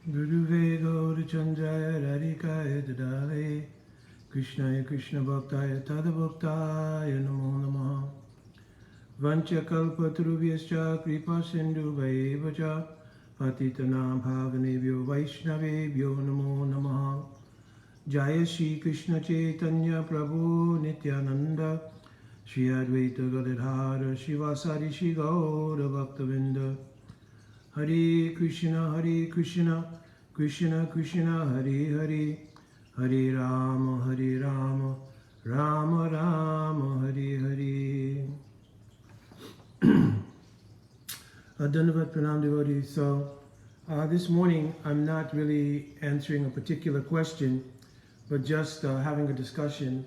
Guruve Gaurachandraya Radhikaya Dadale Krishnaya Krishna Bhaktaya Tadabhaktaya Namo Namaha Vanchakalpatarubhyascha Kripa Sindhu Vayevacha Patitanam Bhavanebhyo Vaishnavebhyo Namo Namaha Jaya Shri Krishna Chaitanya Prabhu Nityananda Shri Advaita Gadadhara Shivasari Shri Gaura Bhaktavinda Hare Krishna, Krishna Krishna, Hare Hare, Hare Rama, Rama Rama, Hare Hare. Dandavat Pranam devotees. So this morning I'm not really answering a particular question, but just having a discussion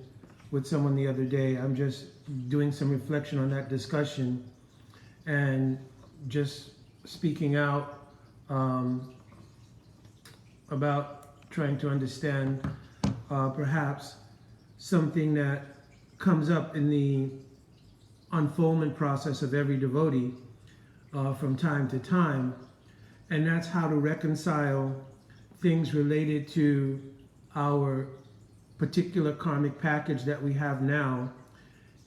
with someone the other day. I'm just doing some reflection on that discussion and just speaking out about trying to understand perhaps something that comes up in the unfoldment process of every devotee from time to time, and that's how to reconcile things related to our particular karmic package that we have now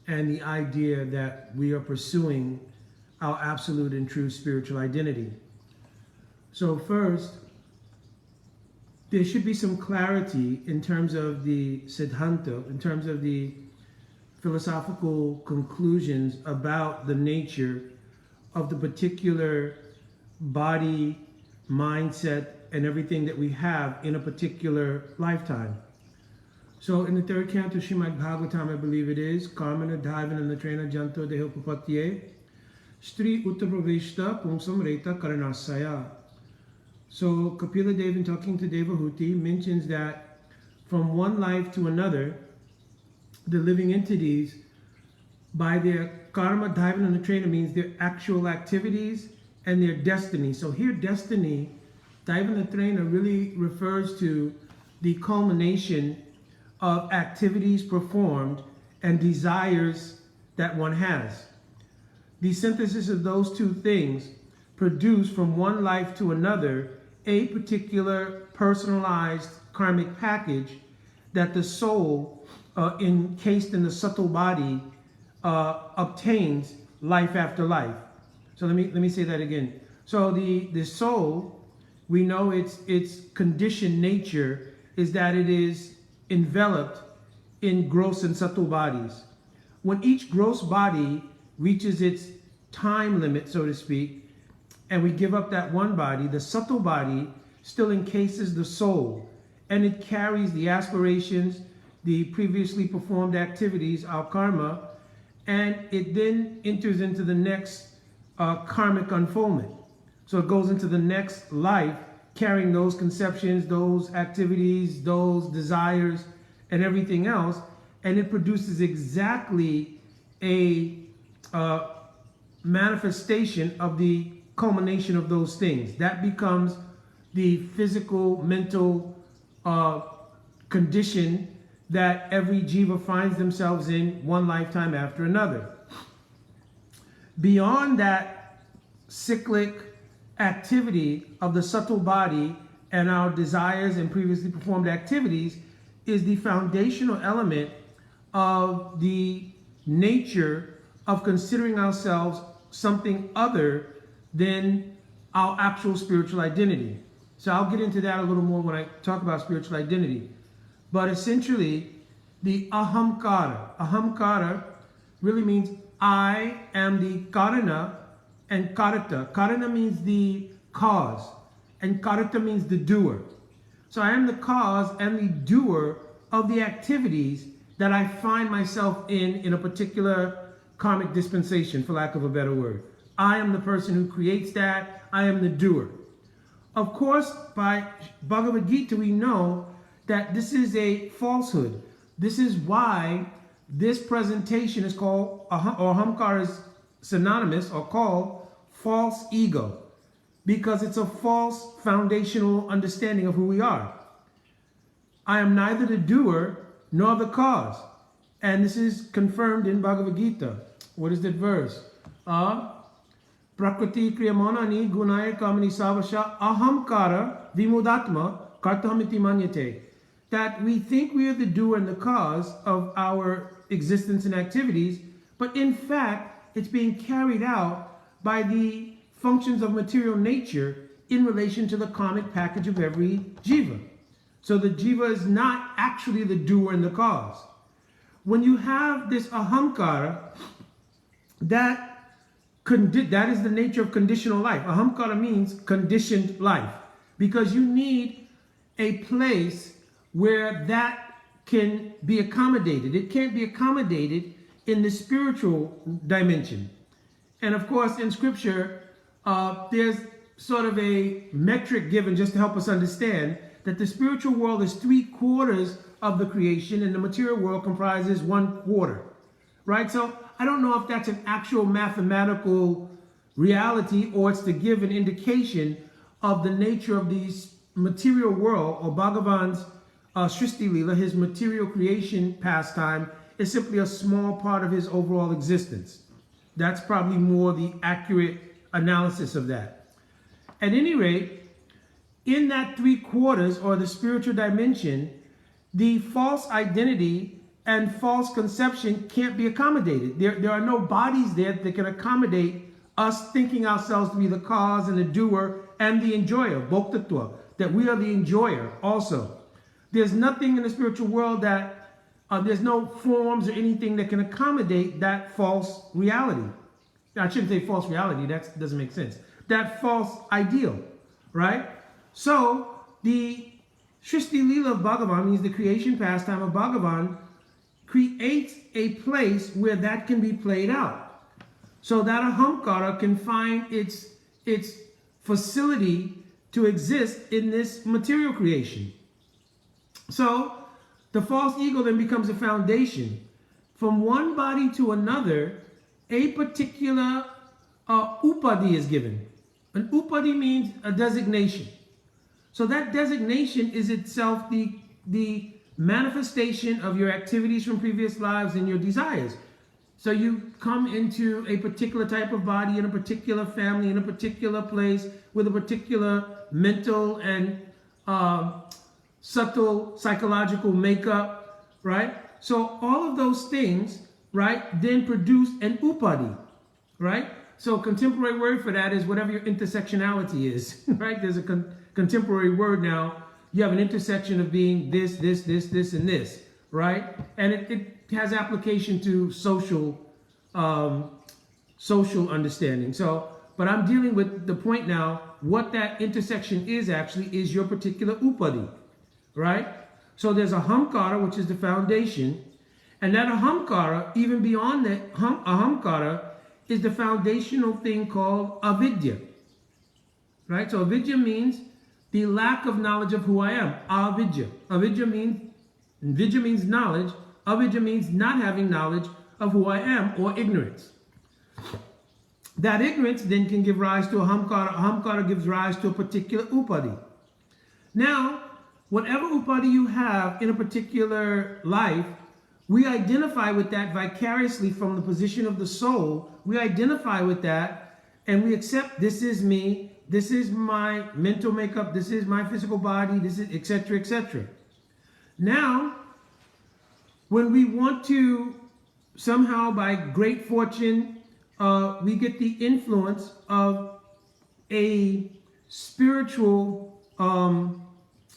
and the idea that we are pursuing our absolute and true spiritual identity. So first, there should be some clarity in terms of the siddhanta, in terms of the philosophical conclusions about the nature of the particular body, mindset, and everything that we have in a particular lifetime. So in the third canto, Srimad Bhagavatam, I believe it is, Karmana Dhaivana Natrena Janto Deho Papatye, Stri Uttapraveshta Pumsam Reta Karanasaya. So Kapila Devan, talking to Devahuti, mentions that from one life to another, the living entities, by their karma, dhaivana, and natrena, means their actual activities and their destiny. So here destiny, dhaivana, natrena, really refers to the culmination of activities performed and desires that one has. The synthesis of those two things produce from one life to another a particular personalized karmic package that the soul, encased in the subtle body, obtains life after life. So let me say that again. So the soul, we know its conditioned nature is that it is enveloped in gross and subtle bodies. When each gross body reaches its time limit, so to speak, and we give up that one body, the subtle body still encases the soul, and it carries the aspirations, the previously performed activities, our karma, and it then enters into the next karmic unfoldment. So it goes into the next life carrying those conceptions, those activities, those desires, and everything else, and it produces exactly a manifestation of the culmination of those things. That becomes the physical, mental condition that every jiva finds themselves in one lifetime after another. Beyond that cyclic activity of the subtle body and our desires and previously performed activities is the foundational element of the nature of considering ourselves something other than our actual spiritual identity. So I'll get into that a little more when I talk about spiritual identity. But essentially, the ahamkara really means I am the karana and karata. Karana means the cause, and karata means the doer. So I am the cause and the doer of the activities that I find myself in a particular karmic dispensation, for lack of a better word. I am the person who creates that. I am the doer. Of course, by Bhagavad Gita, we know that this is a falsehood. This is why this presentation is called, or ahamkara is synonymous or called false ego, because it's a false foundational understanding of who we are. I am neither the doer nor the cause. And this is confirmed in Bhagavad Gita. What is that verse? Prakriti kriyamanani gunaya kamani savasha ahamkara vimudatma kartahamiti manyate. That we think we are the doer and the cause of our existence and activities, but in fact, it's being carried out by the functions of material nature in relation to the karmic package of every jiva. So the jiva is not actually the doer and the cause. When you have this ahamkara, that is the nature of conditional life. Ahamkara means conditioned life, because you need a place where that can be accommodated. It can't be accommodated in the spiritual dimension. And of course, in scripture, there's sort of a metric given just to help us understand that the spiritual world is 3/4 of the creation and the material world comprises 1/4, right? So I don't know if that's an actual mathematical reality or it's to give an indication of the nature of the material world, or Bhagavan's Srishti Leela, his material creation pastime, is simply a small part of his overall existence. That's probably more the accurate analysis of that. At any rate, in that 3/4 or the spiritual dimension, the false identity and false conception can't be accommodated. There are no bodies there that can accommodate us thinking ourselves to be the cause and the doer and the enjoyer, bhoktatva, that we are the enjoyer also. There's nothing in the spiritual world that, there's no forms or anything that can accommodate that false reality. I shouldn't say false reality, that doesn't make sense. That false ideal, right? So the Srishti Leela of Bhagavan, means the creation pastime of Bhagavan, creates a place where that can be played out. So that ahamkara can find its facility to exist in this material creation. So the false ego then becomes a foundation. From one body to another, a particular upadi is given. An upadi means a designation. So that designation is itself the manifestation of your activities from previous lives and your desires. So you come into a particular type of body, in a particular family, in a particular place, with a particular mental and subtle psychological makeup, right? So all of those things, right, then produce an upadi, right? So a contemporary word for that is whatever your intersectionality is, right? There's a contemporary word now. You have an intersection of being this, and this, right? And it has application to social understanding. So, but I'm dealing with the point now, what that intersection is actually is your particular upadi, right? So there's a ahamkara, which is the foundation, and that ahamkara, even beyond that ahamkara, is the foundational thing called avidya, right? So avidya means the lack of knowledge of who I am. Avidya. Vidya means knowledge. Avidya means not having knowledge of who I am, or ignorance. That ignorance then can give rise to ahamkara. Ahamkara gives rise to a particular upadi. Now, whatever upadi you have in a particular life, we identify with that vicariously from the position of the soul. We identify with that and we accept, this is me, this is my mental makeup, this is my physical body, this is etc., etc. Now, when we want to somehow, by great fortune, we get the influence of a spiritual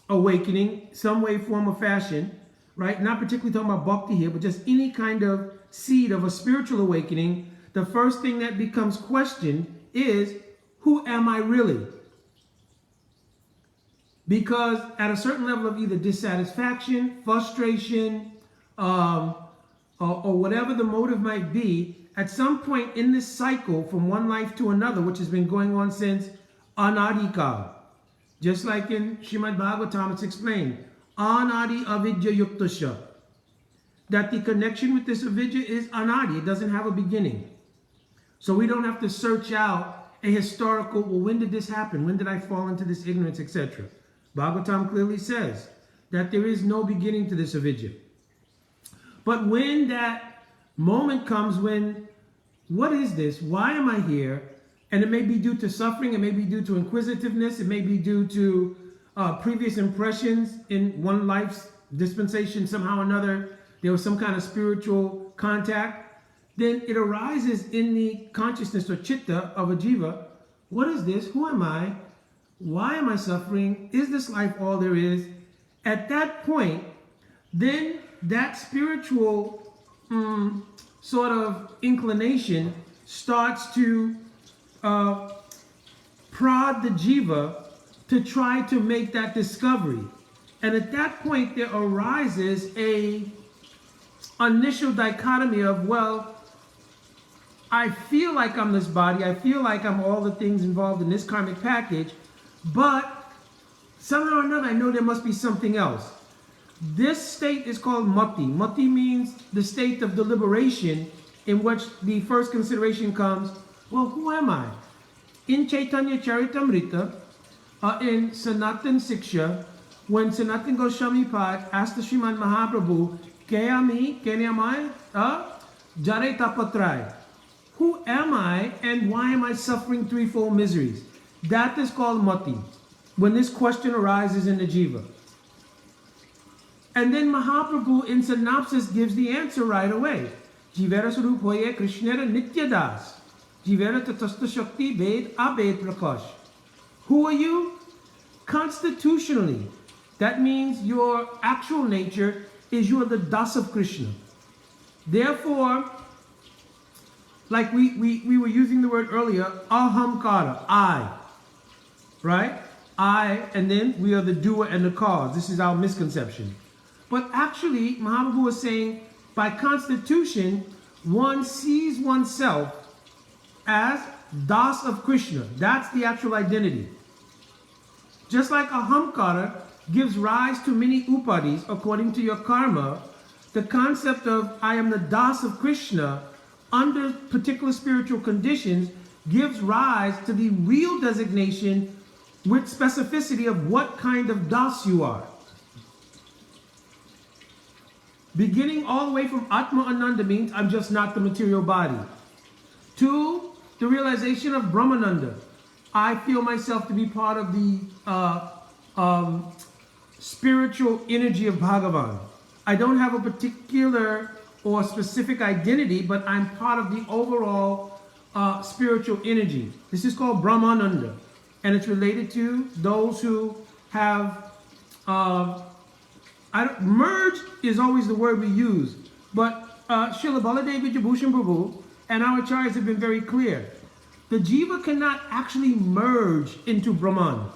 awakening, some way, form, or fashion, right? Not particularly talking about bhakti here, but just any kind of seed of a spiritual awakening. The first thing that becomes questioned is, who am I really? Because at a certain level of either dissatisfaction, frustration, or whatever the motive might be, at some point in this cycle from one life to another, which has been going on since Anadikal, just like in Srimad Bhagavatam, it's explained, Anadi avidya yuktasya, that the connection with this avidya is anadi, it doesn't have a beginning. So we don't have to search out a historical, well, when did this happen? When did I fall into this ignorance, etc. Bhagavatam clearly says that there is no beginning to this avidya. But when that moment comes when, what is this? Why am I here? And it may be due to suffering, it may be due to inquisitiveness, it may be due to previous impressions in one life's dispensation, somehow or another, there was some kind of spiritual contact. Then it arises in the consciousness or chitta of a jiva. What is this? Who am I? Why am I suffering? Is this life all there is? At that point, then that spiritual sort of inclination starts to prod the jiva to try to make that discovery. And at that point, there arises a initial dichotomy of, well, I feel like I'm this body, I feel like I'm all the things involved in this karmic package, but somehow or another, I know there must be something else. This state is called mati. Mati means the state of deliberation in which the first consideration comes, well, who am I? In Chaitanya Charitamrita, in Sanatan Siksha, when Sanatan Goswami Pad asked the Sriman Mahaprabhu, Kayami, Kenyamai, Jare Tapatrai. Who am I and why am I suffering threefold miseries? That is called mati, when this question arises in the jiva. And then Mahaprabhu in synopsis gives the answer right away. Jivera Sarupoye Krishnera Nityadas. Jivera Tatasta Shakti Ved Abed Prakash. Who are you? Constitutionally, that means your actual nature is you are the das of Krishna. Therefore, like we were using the word earlier, ahamkara, I, right? I, and then we are the doer and the cause. This is our misconception. But actually, Mahaprabhu was saying, by constitution, one sees oneself as das of Krishna. That's the actual identity. Just like ahamkara gives rise to many upadis according to your karma, the concept of I am the das of Krishna under particular spiritual conditions gives rise to the real designation with specificity of what kind of das you are. Beginning all the way from Atma Ananda means I'm just not the material body, to the realization of Brahmananda. I feel myself to be part of the spiritual energy of Bhagavan. I don't have a particular or specific identity, but I'm part of the overall spiritual energy. This is called Brahmananda, and it's related to those who have merged is always the word we use, but Srila Baladev Vijayabhushan Prabhu and our acharyas have been very clear. The jiva cannot actually merge into Brahman.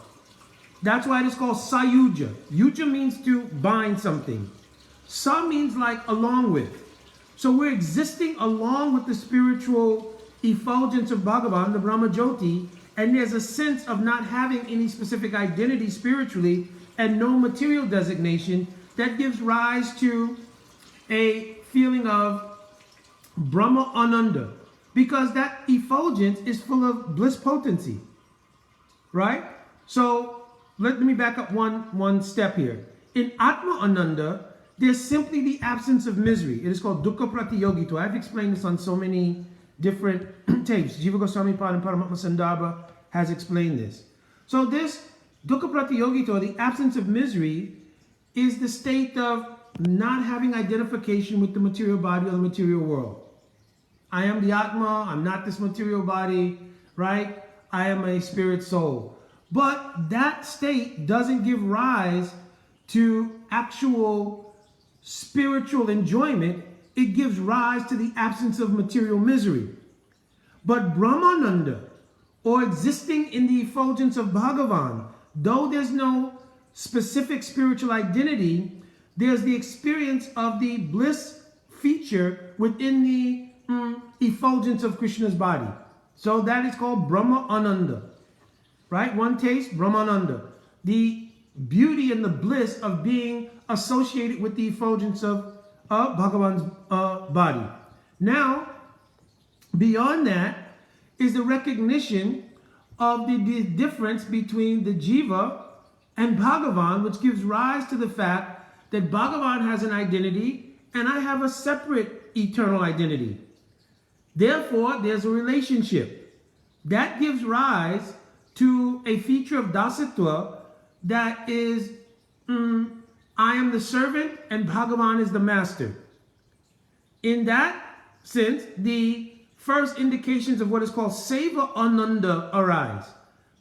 That's why it is called sayuja. Yuja means to bind something. Sa means like along with. So we're existing along with the spiritual effulgence of Bhagavan, the Brahma Jyoti, and there's a sense of not having any specific identity spiritually and no material designation that gives rise to a feeling of Brahma Ananda, because that effulgence is full of bliss potency, right? So let me back up one step here. In Atma Ananda, there's simply the absence of misery. It is called Dukkha Pratiyogito. I've explained this on so many different tapes. Jiva Goswami Pad and Paramatma Sandarbha has explained this. So this Dukkha Pratiyogito, the absence of misery, is the state of not having identification with the material body or the material world. I am the Atma, I'm not this material body, right? I am a spirit soul. But that state doesn't give rise to actual spiritual enjoyment. It gives rise to the absence of material misery. But Brahmananda, or existing in the effulgence of Bhagavan, though there's no specific spiritual identity, there's the experience of the bliss feature within the effulgence of Krishna's body. So that is called Brahma Ananda, right? One taste, Brahmananda. The beauty and the bliss of being associated with the effulgence of Bhagavan's body. Now, beyond that is the recognition of the difference between the jiva and Bhagavan, which gives rise to the fact that Bhagavan has an identity and I have a separate eternal identity. Therefore, there's a relationship. that gives rise to a feature of dasatwa that is, I am the servant and Bhagavan is the master. In that sense, the first indications of what is called Seva Ananda arise.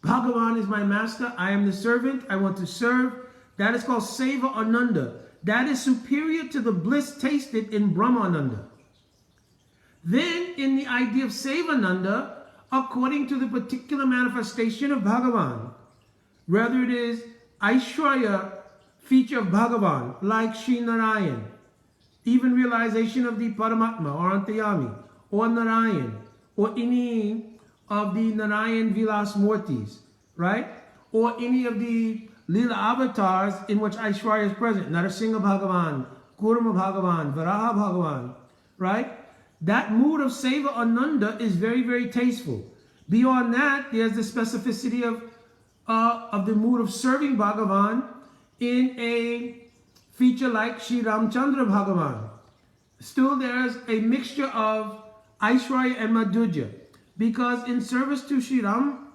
Bhagavan is my master, I am the servant, I want to serve. That is called Seva Ananda. That is superior to the bliss tasted in Brahmananda. Then, in the idea of Sevananda, according to the particular manifestation of Bhagavan, whether it is Aishwarya feature of Bhagavan, like Sri Narayan, even realization of the Paramatma or Antayami, or Narayan, or any of the Narayan Vilas Murtis, right? Or any of the Lila avatars in which Aishwarya is present, Narasimha Bhagavan, Kurma Bhagavan, Varaha Bhagavan, right? That mood of Seva Ananda is very, very tasteful. Beyond that, there's the specificity of the mood of serving Bhagavan in a feature like Sri Ramchandra Bhagavan. Still, there's a mixture of Aishwarya and Madhurya, because in service to Sri Ram,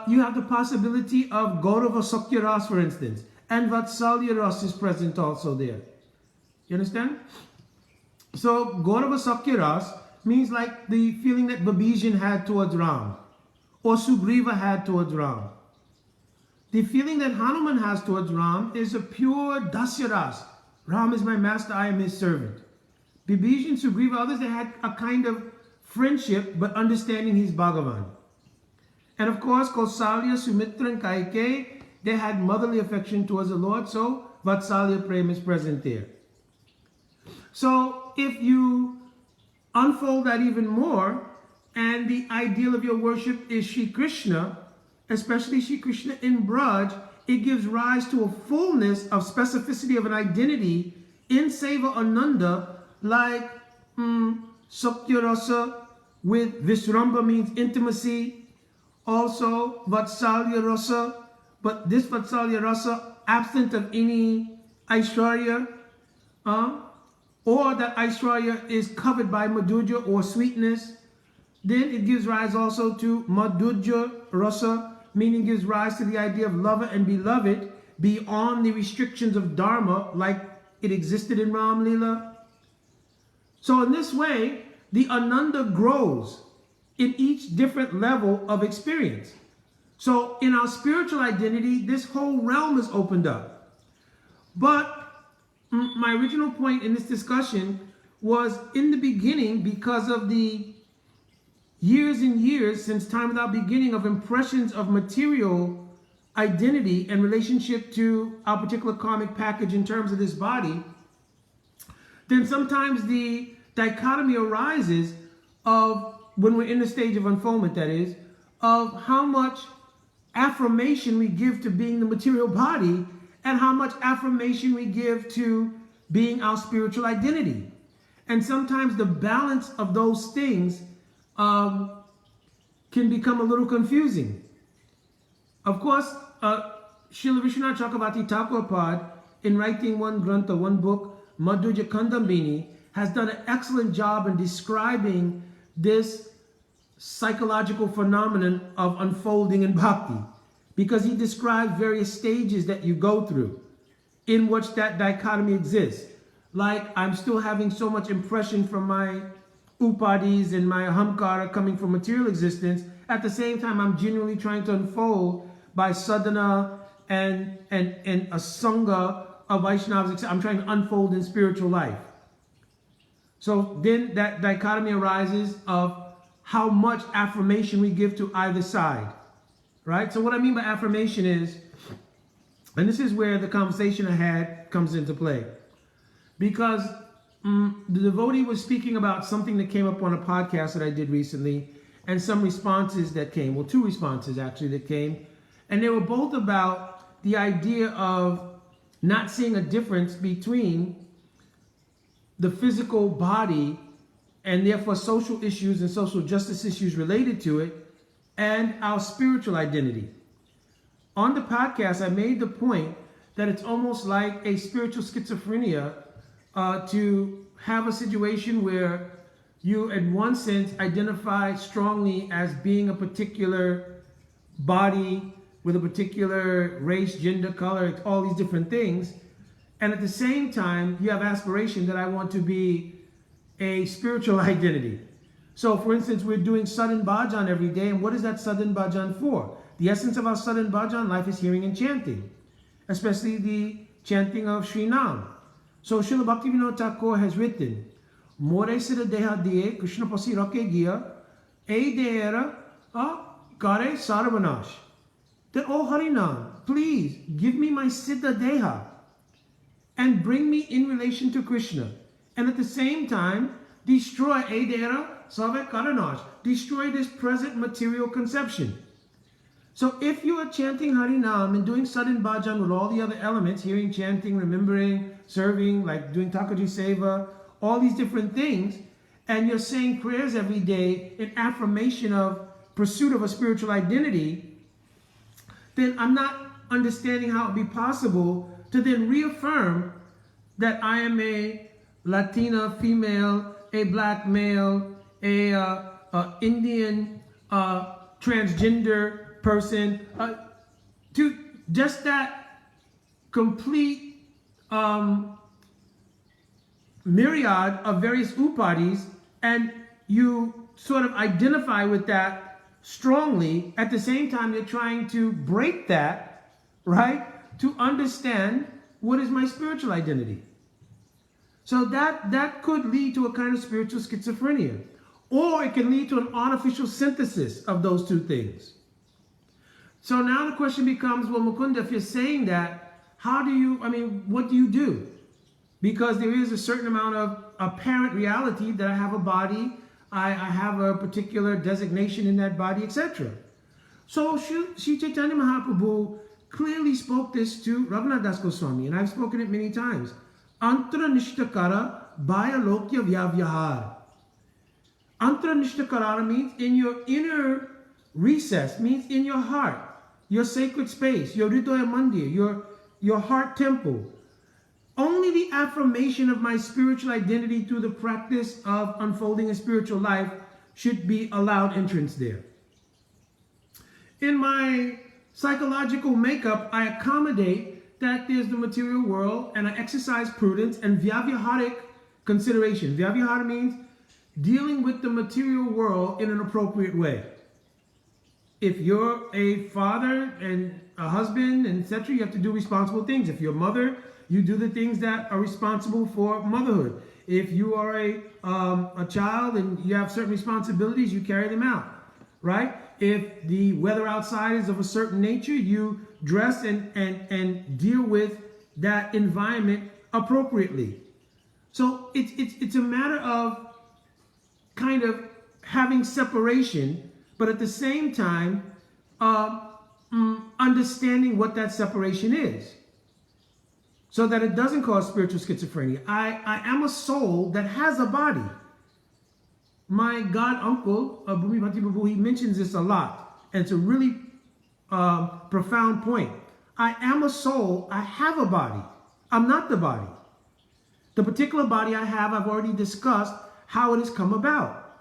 you have the possibility of Gaurava Sakya Ras, for instance, and Vatsalya Ras is present also there. You understand? So Gaurava Sakya Ras means like the feeling that Babijin had towards Ram, or Sugriva had towards Ram. The feeling that Hanuman has towards Ram is a pure Dasya Ras. Ram is my master, I am his servant. Babijin, Sugriva, others, they had a kind of friendship, but understanding he's Bhagavan. And of course, Kausalya, Sumitra, and Kaikeyi, they had motherly affection towards the Lord, so Vatsalya Prem is present there. So if you unfold that even more, and the ideal of your worship is Shri Krishna, especially Shri Krishna in Braj, it gives rise to a fullness of specificity of an identity in Seva Ananda, like Sakya Rasa with Visramba means intimacy, also Vatsalya Rasa, but this Vatsalya Rasa absent of any Aishwarya, or that Aishwarya is covered by Madhurya or sweetness. Then it gives rise also to Madhurya Rasa, meaning gives rise to the idea of lover and beloved beyond the restrictions of Dharma like it existed in Ram Leela. So in this way, the Ananda grows in each different level of experience. So in our spiritual identity, this whole realm is opened up. But my original point in this discussion was in the beginning, because of the years and years since time without beginning of impressions of material identity and relationship to our particular karmic package in terms of this body, then sometimes the dichotomy arises of, when we're in the stage of unfoldment, that is, of how much affirmation we give to being the material body and how much affirmation we give to being our spiritual identity. And sometimes the balance of those things can become a little confusing. Of course, Srila Vishwanath Chakravarti Thakurpad, in writing one grantha, one book, Madhurya Kandambini, has done an excellent job in describing this psychological phenomenon of unfolding in bhakti, because he describes various stages that you go through in which that dichotomy exists. Like, I'm still having so much impression from my upadis and my ahamkara coming from material existence. At the same time, I'm genuinely trying to unfold by sadhana and a sangha of Vaishnavas. I'm trying to unfold in spiritual life. So then that dichotomy arises of how much affirmation we give to either side, right? So what I mean by affirmation is, and this is where the conversation I had comes into play, because the devotee was speaking about something that came up on a podcast that I did recently, and some responses that came, well, two responses actually that came, and they were both about the idea of not seeing a difference between the physical body and therefore social issues and social justice issues related to it and our spiritual identity. On the podcast, I made the point that it's almost like a spiritual schizophrenia to have a situation where you in one sense identify strongly as being a particular body with a particular race, gender, color, all these different things. And at the same time, you have aspiration that I want to be a spiritual identity. So for instance, we're doing Sadhan Bhajan every day. And what is that Sadhan Bhajan for? The essence of our Sadhan Bhajan life is hearing and chanting, especially the chanting of Sri Nam. So Srila Bhaktivinoda Thakur has written, More Siddha Deha Diye Krishna Pasi Rake Giya, E Deera Kare Sarvanash. That, oh Harinam, please give me my Siddha Deha and bring me in relation to Krishna. And at the same time, destroy Edera Save Karanash, destroy this present material conception. So if you are chanting Harinam and doing Sadhan Bhajan with all the other elements, hearing, chanting, remembering, serving, like doing Thakurji Seva, all these different things, and you're saying prayers every day in affirmation of pursuit of a spiritual identity, then I'm not understanding how it would be possible to then reaffirm that I am a Latina female, a black male, a Indian transgender person, to just that complete myriad of various upadis, and you sort of identify with that strongly. At the same time, you're trying to break that, right, to understand what is my spiritual identity. So that could lead to a kind of spiritual schizophrenia, or it can lead to an artificial synthesis of those two things. So now the question becomes, well, Mukunda, if you're saying that, what do you do? Because there is a certain amount of apparent reality that I have a body, I have a particular designation in that body, etc. So Sri Chaitanya Mahaprabhu clearly spoke this to Raghunath Das Goswami, and I've spoken it many times. Antara Nishtakara Bhaya Lokya Vyavyahar. Antara Nishtakara means in your inner recess, means in your heart, your sacred space, your Hridaya Mandir, your heart temple. Only the affirmation of my spiritual identity through the practice of unfolding a spiritual life should be allowed entrance there. In my psychological makeup, I accommodate that there's the material world, and I exercise prudence and Vyavyaharic consideration. Vyavyahara means dealing with the material world in an appropriate way. If you're a father and a husband, and etc., you have to do responsible things. If you're a mother, you do the things that are responsible for motherhood. If you are a child and you have certain responsibilities, you carry them out, right? If the weather outside is of a certain nature, you dress and deal with that environment appropriately. So it's a matter of kind of having separation, but at the same time, understanding what that separation is, so that it doesn't cause spiritual schizophrenia. I am a soul that has a body. My god uncle, Bhumi Bhakti Prabhu, he mentions this a lot, and it's a really profound point. I am a soul, I have a body. I'm not the body. The particular body I have, I've already discussed how it has come about.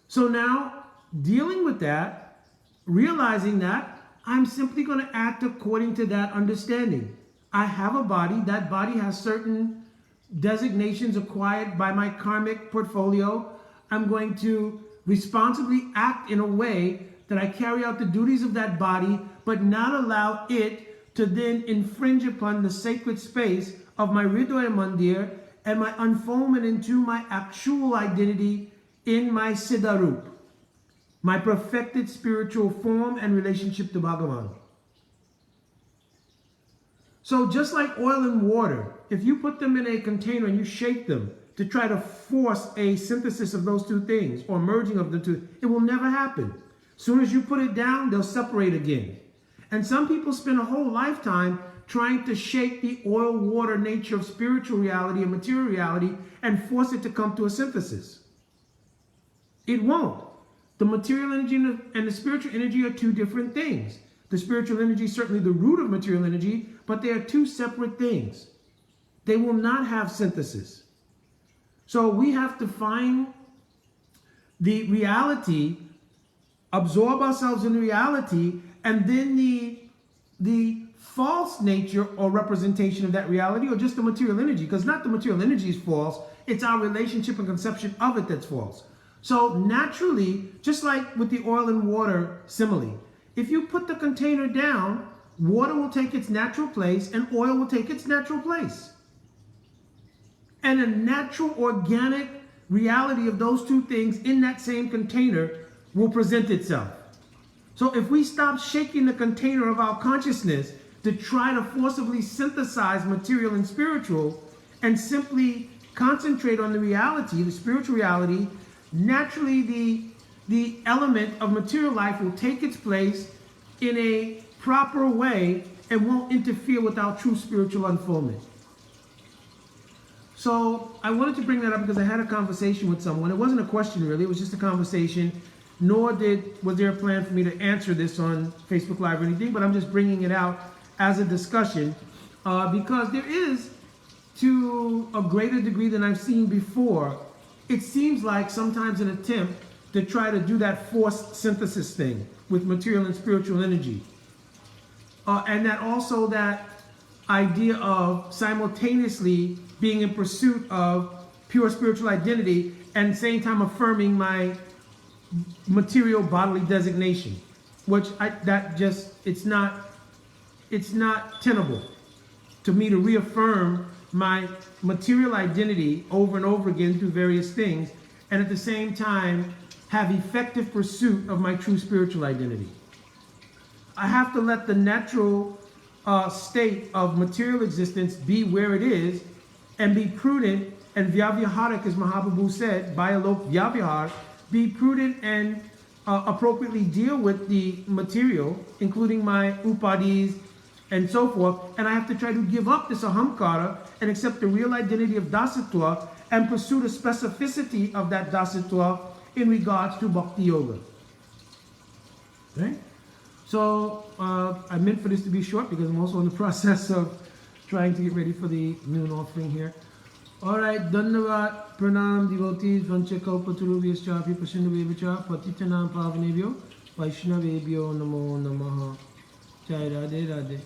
So now, dealing with that, realizing that, I'm simply going to act according to that understanding. I have a body. That body has certain designations acquired by my karmic portfolio. I'm going to responsibly act in a way that I carry out the duties of that body, but not allow it to then infringe upon the sacred space of my Hridaya Mandir and my unfoldment into my actual identity in my Siddharup, my perfected spiritual form and relationship to Bhagavan. So just like oil and water, if you put them in a container and you shake them to try to force a synthesis of those two things or merging of the two, it will never happen. As soon as you put it down, they'll separate again. And some people spend a whole lifetime trying to shake the oil-water nature of spiritual reality and material reality and force it to come to a synthesis. It won't. The material energy and the spiritual energy are two different things. The spiritual energy is certainly the root of material energy, but they are two separate things. They will not have synthesis. So we have to find the reality, absorb ourselves in reality, and then the false nature or representation of that reality, or just the material energy, because not the material energy is false, it's our relationship and conception of it that's false. So naturally, just like with the oil and water simile, if you put the container down, water will take its natural place and oil will take its natural place. And a natural organic reality of those two things in that same container will present itself. So if we stop shaking the container of our consciousness to try to forcibly synthesize material and spiritual, and simply concentrate on the reality, the spiritual reality, naturally the element of material life will take its place in a proper way and won't interfere with our true spiritual unfoldment. So I wanted to bring that up because I had a conversation with someone. It wasn't a question really, it was just a conversation. Nor was there a plan for me to answer this on Facebook Live or anything, but I'm just bringing it out as a discussion because there is, to a greater degree than I've seen before, it seems like sometimes an attempt to try to do that forced synthesis thing with material and spiritual energy. And that also that idea of simultaneously being in pursuit of pure spiritual identity and at the same time affirming my material bodily designation, which it's not tenable to me to reaffirm my material identity over and over again through various things, and at the same time have effective pursuit of my true spiritual identity. I have to let the natural state of material existence be where it is, and be prudent and vyavyaharik, as Mahaprabhu said, bayalok vyavahar, be prudent and appropriately deal with the material, including my upadis and so forth, and I have to try to give up this ahamkara and accept the real identity of dasatwa and pursue the specificity of that dasatwa in regards to bhakti yoga. Okay? So I meant for this to be short because I'm also in the process of trying to get ready for the noon offering here. All right, Dhanavad, Pranam, devotees, Vanchakalpa Turubhyascha, Vipashindavevacha, Patitanam Pavanebhyo, Vaishnavebhyo, Namo Namaha. Jai Radhe Radhe.